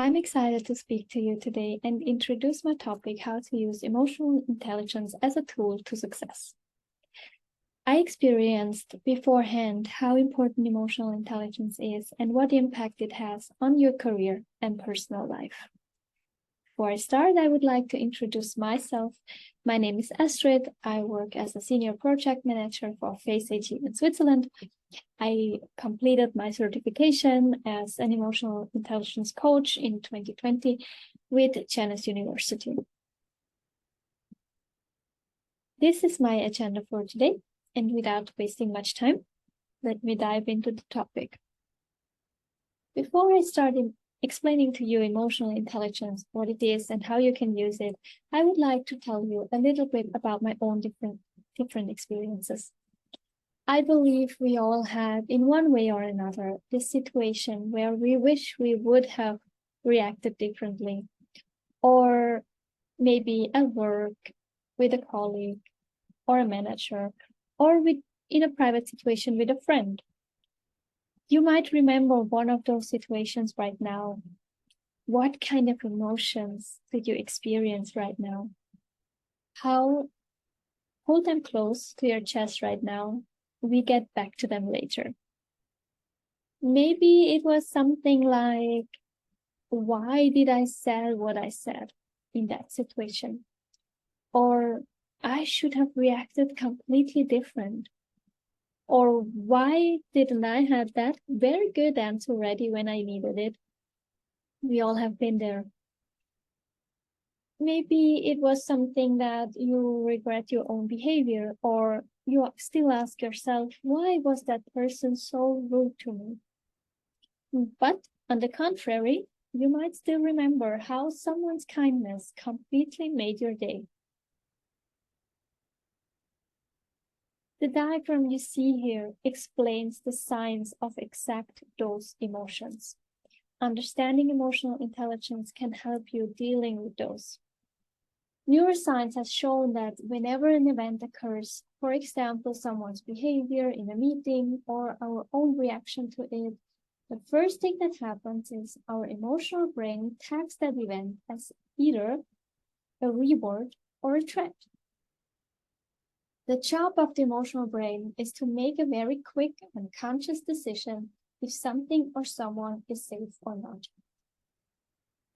I'm excited to speak to you today and introduce my topic, how to use emotional intelligence as a tool to success. I experienced beforehand how important emotional intelligence is and what impact it has on your career and personal life. Before I start, I would like to introduce myself. My name is Astrid. I work as a senior project manager for Face AG in Switzerland. I completed my certification as an emotional intelligence coach in 2020 with Janus University. This is my agenda for today, and without wasting much time, let me dive into the topic. Before I start explaining to you emotional intelligence, what it is and how you can use it, I would like to tell you a little bit about my own different experiences. I believe we all have, in one way or another, this situation where we wish we would have reacted differently, or maybe at work, with a colleague, or a manager, or in a private situation with a friend. You might remember one of those situations right now. What kind of emotions did you experience right now? Hold them close to your chest right now. We get back to them later. Maybe it was something like, why did I say what I said in that situation? Or I should have reacted completely different. Or why didn't I have that very good answer ready when I needed it? We all have been there. Maybe it was something that you regret your own behavior, or you still ask yourself, why was that person so rude to me? But on the contrary, you might still remember how someone's kindness completely made your day. The diagram you see here explains the science of exact those emotions. Understanding emotional intelligence can help you dealing with those. Neuroscience has shown that whenever an event occurs, for example, someone's behavior in a meeting or our own reaction to it, the first thing that happens is our emotional brain tags that event as either a reward or a threat. The job of the emotional brain is to make a very quick and conscious decision if something or someone is safe or not.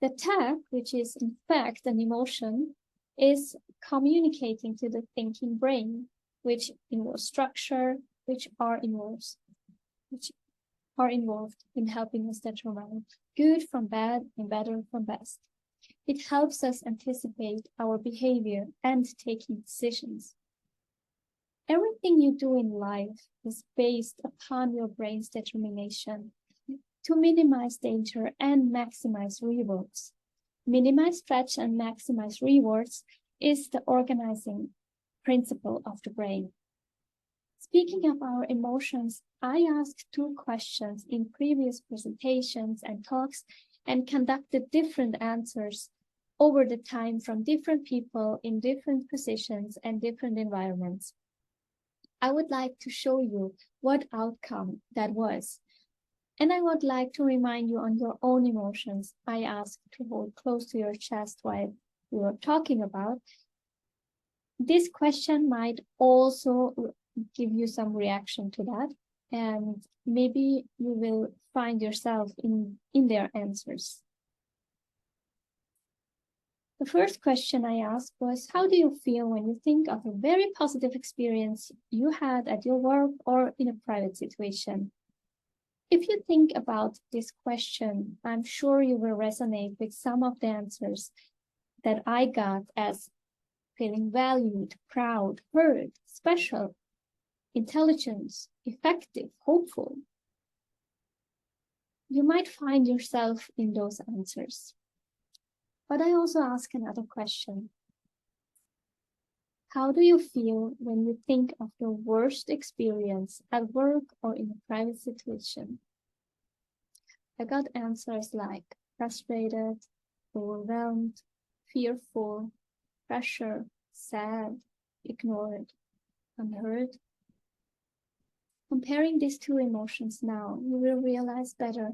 The tag, which is in fact an emotion, is communicating to the thinking brain, which involves structure, which are involved in helping us determine good from bad and better from best. It helps us anticipate our behavior and taking decisions. Everything you do in life is based upon your brain's determination to minimize danger and maximize rewards. Minimize stretch and maximize rewards is the organizing principle of the brain. Speaking of our emotions, I asked 2 questions in previous presentations and talks and conducted different answers over the time from different people in different positions and different environments. I would like to show you what outcome that was. And I would like to remind you on your own emotions. I asked to hold close to your chest while we were talking about. This question might also give you some reaction to that, and maybe you will find yourself in their answers. The first question I asked was, how do you feel when you think of a very positive experience you had at your work or in a private situation? If you think about this question, I'm sure you will resonate with some of the answers that I got, as feeling valued, proud, heard, special, intelligent, effective, hopeful. You might find yourself in those answers. But I also ask another question. How do you feel when you think of your worst experience at work or in a private situation? I got answers like frustrated, overwhelmed, fearful, pressure, sad, ignored, unheard. Comparing these 2 emotions now, you will realize better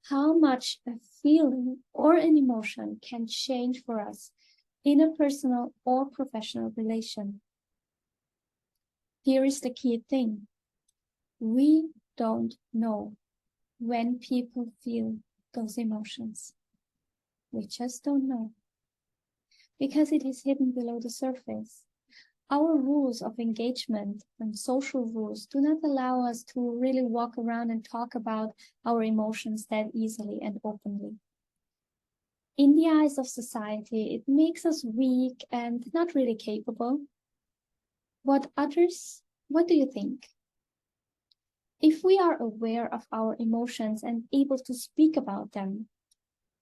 how much a feeling or an emotion can change for us in a personal or professional relation. Here is the key thing. We don't know when people feel those emotions. We just don't know. Because it is hidden below the surface. Our rules of engagement and social rules do not allow us to really walk around and talk about our emotions that easily and openly. In the eyes of society, it makes us weak and not really capable. What do you think? If we are aware of our emotions and able to speak about them,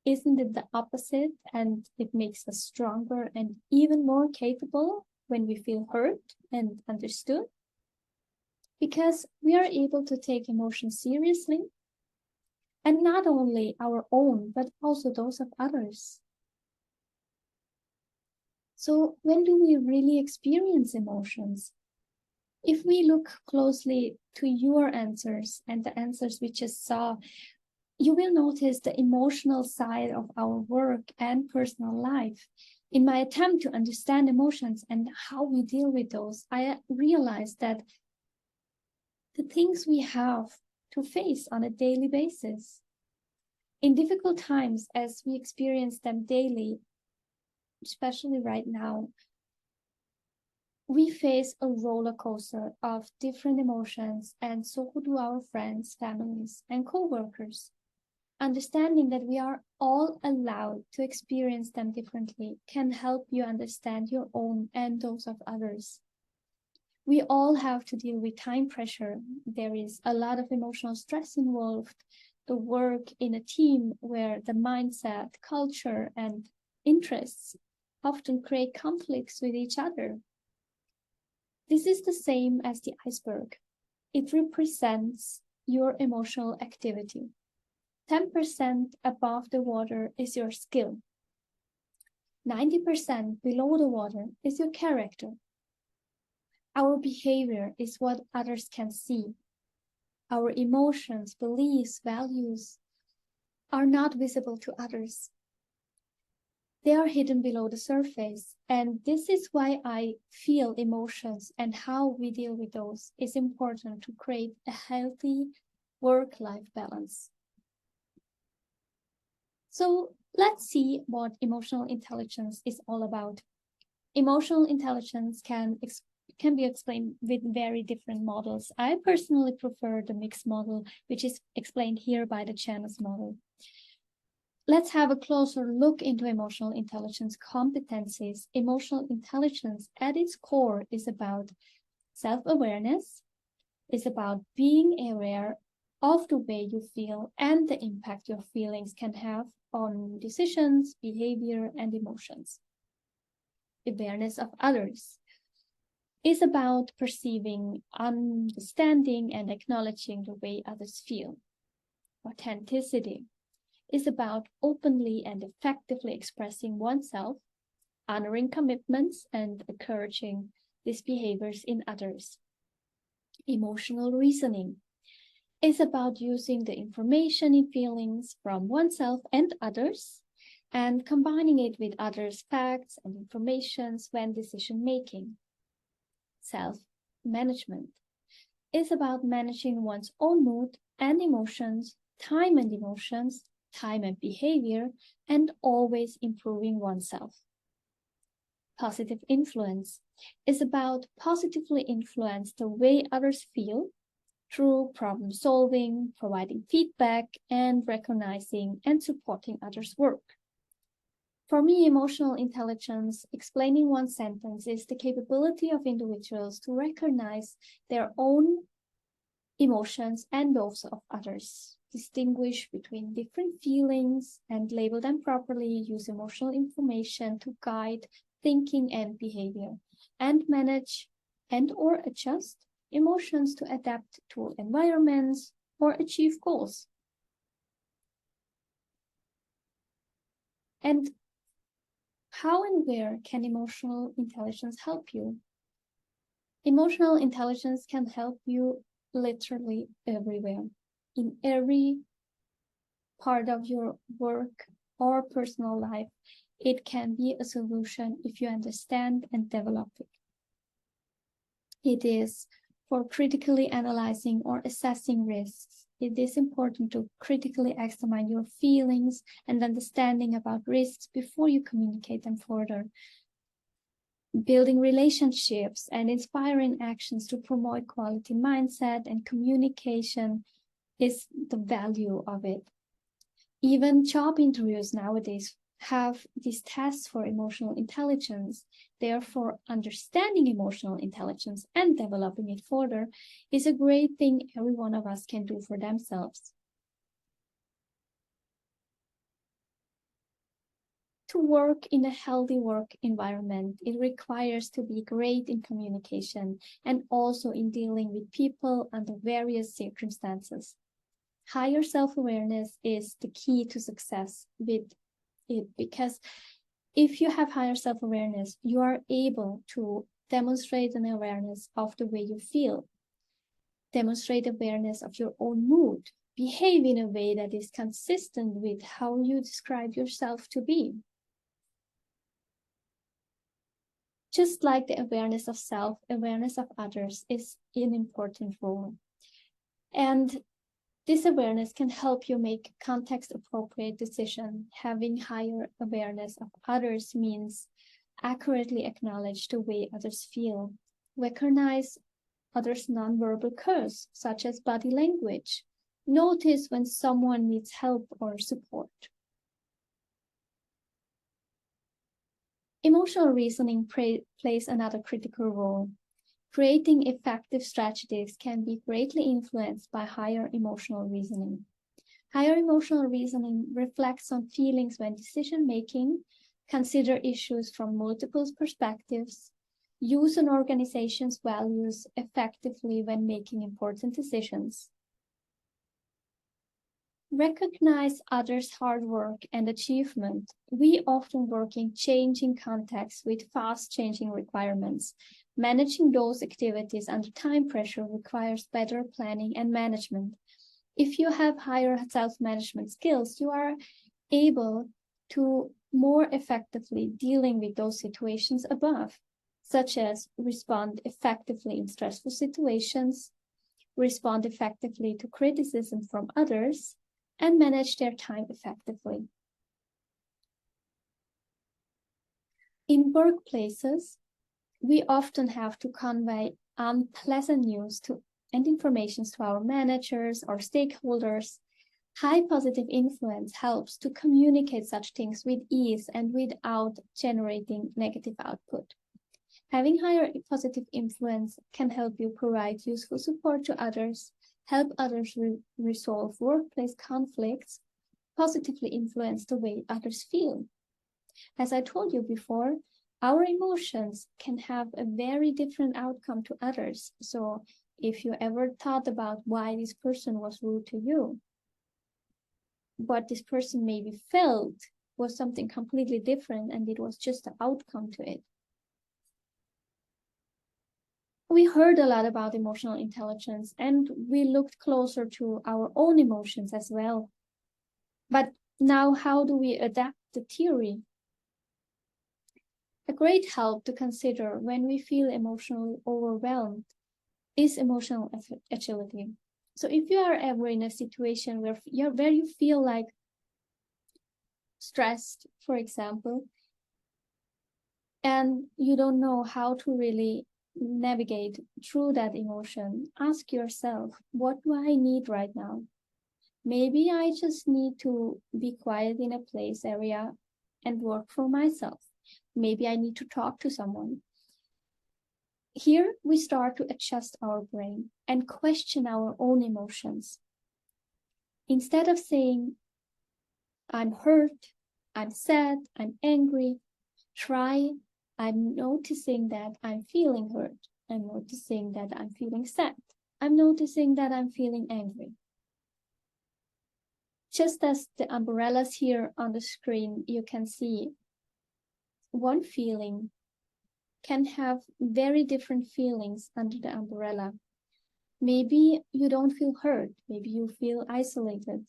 isn't it the opposite, and it makes us stronger and even more capable when we feel heard and understood? Because we are able to take emotions seriously, and not only our own, but also those of others. So when do we really experience emotions? If we look closely to your answers and the answers we just saw, you will notice the emotional side of our work and personal life. In my attempt to understand emotions and how we deal with those, I realized that the things we have to face on a daily basis, in difficult times as we experience them daily, especially right now, we face a roller coaster of different emotions, and so do our friends, families, and co-workers. Understanding that we are all allowed to experience them differently can help you understand your own and those of others. We all have to deal with time pressure. There is a lot of emotional stress involved. The work in a team where the mindset, culture, and interests often create conflicts with each other. This is the same as the iceberg. It represents your emotional activity. 10% above the water is your skill. 90% below the water is your character. Our behavior is what others can see. Our emotions, beliefs, values are not visible to others. They are hidden below the surface, and this is why I feel emotions and how we deal with those is important to create a healthy work-life balance. So let's see what emotional intelligence is all about. Emotional intelligence can be explained with very different models. I personally prefer the mixed model, which is explained here by the Janus model. Let's have a closer look into emotional intelligence competencies. Emotional intelligence at its core is about self-awareness, is about being aware of the way you feel and the impact your feelings can have on decisions, behavior, and emotions. Awareness of others is about perceiving, understanding, and acknowledging the way others feel. Authenticity is about openly and effectively expressing oneself, honoring commitments, and encouraging these behaviors in others. Emotional reasoning is about using the information and feelings from oneself and others and combining it with others' facts and informations when decision making. Self-management is about managing one's own mood and emotions, time and emotions, time and behavior, and always improving oneself. Positive influence is about positively influence the way others feel through problem solving, providing feedback, and recognizing and supporting others' work. For me, emotional intelligence, explaining one sentence, is the capability of individuals to recognize their own emotions and those of others, distinguish between different feelings and label them properly, use emotional information to guide thinking and behavior, and manage and/or adjust emotions to adapt to environments or achieve goals. And how and where can emotional intelligence help you? Emotional intelligence can help you literally everywhere, in every part of your work or personal life, it can be a solution if you understand and develop it. It is for critically analyzing or assessing risks. It is important to critically examine your feelings and understanding about risks before you communicate them further. Building relationships and inspiring actions to promote quality mindset and communication is the value of it. Even job interviews nowadays have these tests for emotional intelligence. Therefore, understanding emotional intelligence and developing it further is a great thing every one of us can do for themselves. To work in a healthy work environment, it requires to be great in communication and also in dealing with people under various circumstances. Higher self-awareness is the key to success with it, because if you have higher self-awareness, you are able to demonstrate an awareness of the way you feel, demonstrate awareness of your own mood, behave in a way that is consistent with how you describe yourself to be. Just like the awareness of self, awareness of others is an important role. And this awareness can help you make context-appropriate decisions. Having higher awareness of others means accurately acknowledge the way others feel, recognize others' nonverbal cues, such as body language, notice when someone needs help or support. Emotional reasoning plays another critical role. Creating effective strategies can be greatly influenced by higher emotional reasoning. Higher emotional reasoning reflects on feelings when decision-making, consider issues from multiple perspectives, use an organization's values effectively when making important decisions. Recognize others' hard work and achievement. We often work in changing contexts with fast-changing requirements. Managing those activities under time pressure requires better planning and management. If you have higher self-management skills, you are able to more effectively dealing with those situations above, such as respond effectively in stressful situations, respond effectively to criticism from others, and manage their time effectively. In workplaces, we often have to convey unpleasant news and information to our managers or stakeholders. High positive influence helps to communicate such things with ease and without generating negative output. Having higher positive influence can help you provide useful support to others, help others resolve workplace conflicts, positively influence the way others feel. As I told you before, our emotions can have a very different outcome to others. So if you ever thought about why this person was rude to you, what this person maybe felt was something completely different, and it was just the outcome to it. We heard a lot about emotional intelligence, and we looked closer to our own emotions as well. But now, how do we adapt the theory? A great help to consider when we feel emotionally overwhelmed is emotional agility. So if you are ever in a situation where you feel like stressed, for example, and you don't know how to really navigate through that emotion, ask yourself, what do I need right now? Maybe I just need to be quiet in a place area and work for myself. Maybe I need to talk to someone. Here we start to adjust our brain and question our own emotions. Instead of saying, I'm hurt, I'm sad, I'm angry, try, I'm noticing that I'm feeling hurt. I'm noticing that I'm feeling sad. I'm noticing that I'm feeling angry. Just as the umbrellas here on the screen, you can see one feeling can have very different feelings under the umbrella. Maybe you don't feel hurt. Maybe you feel isolated.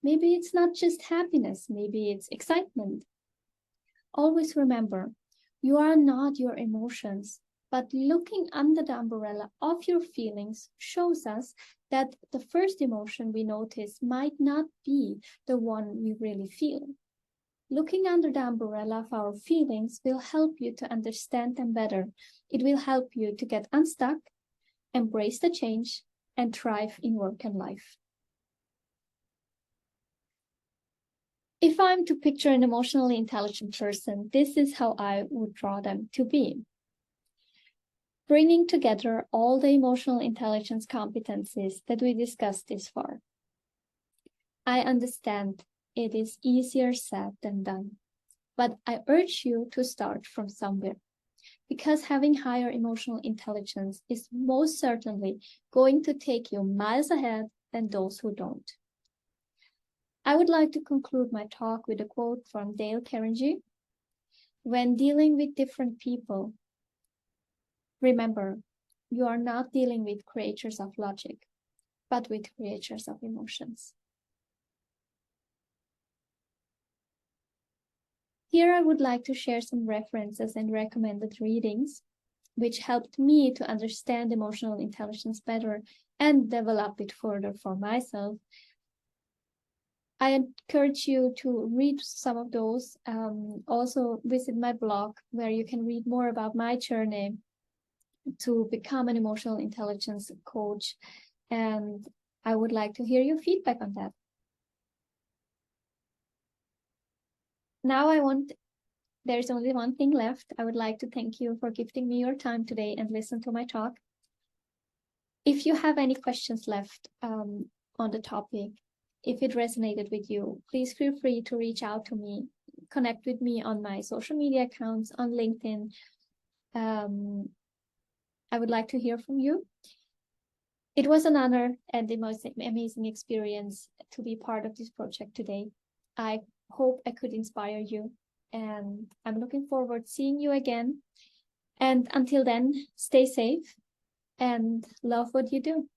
Maybe it's not just happiness, maybe it's excitement. Always remember, you are not your emotions, but looking under the umbrella of your feelings shows us that the first emotion we notice might not be the one we really feel. Looking under the umbrella of our feelings will help you to understand them better. It will help you to get unstuck, embrace the change, and thrive in work and life. If I'm to picture an emotionally intelligent person, this is how I would draw them to be. Bringing together all the emotional intelligence competencies that we discussed this far. I understand it is easier said than done, but I urge you to start from somewhere, because having higher emotional intelligence is most certainly going to take you miles ahead than those who don't. I would like to conclude my talk with a quote from Dale Carnegie. When dealing with different people, remember, you are not dealing with creatures of logic, but with creatures of emotions. Here I would like to share some references and recommended readings, which helped me to understand emotional intelligence better and develop it further for myself. I encourage you to read some of those. Also visit my blog where you can read more about my journey to become an emotional intelligence coach. And I would like to hear your feedback on that. Now there's only one thing left. I would like to thank you for gifting me your time today and listen to my talk. If you have any questions left on the topic, if it resonated with you, please feel free to reach out to me, connect with me on my social media accounts, on LinkedIn. I would like to hear from you. It was an honor and the most amazing experience to be part of this project today. I hope I could inspire you, and I'm looking forward to seeing you again. And until then, stay safe and love what you do.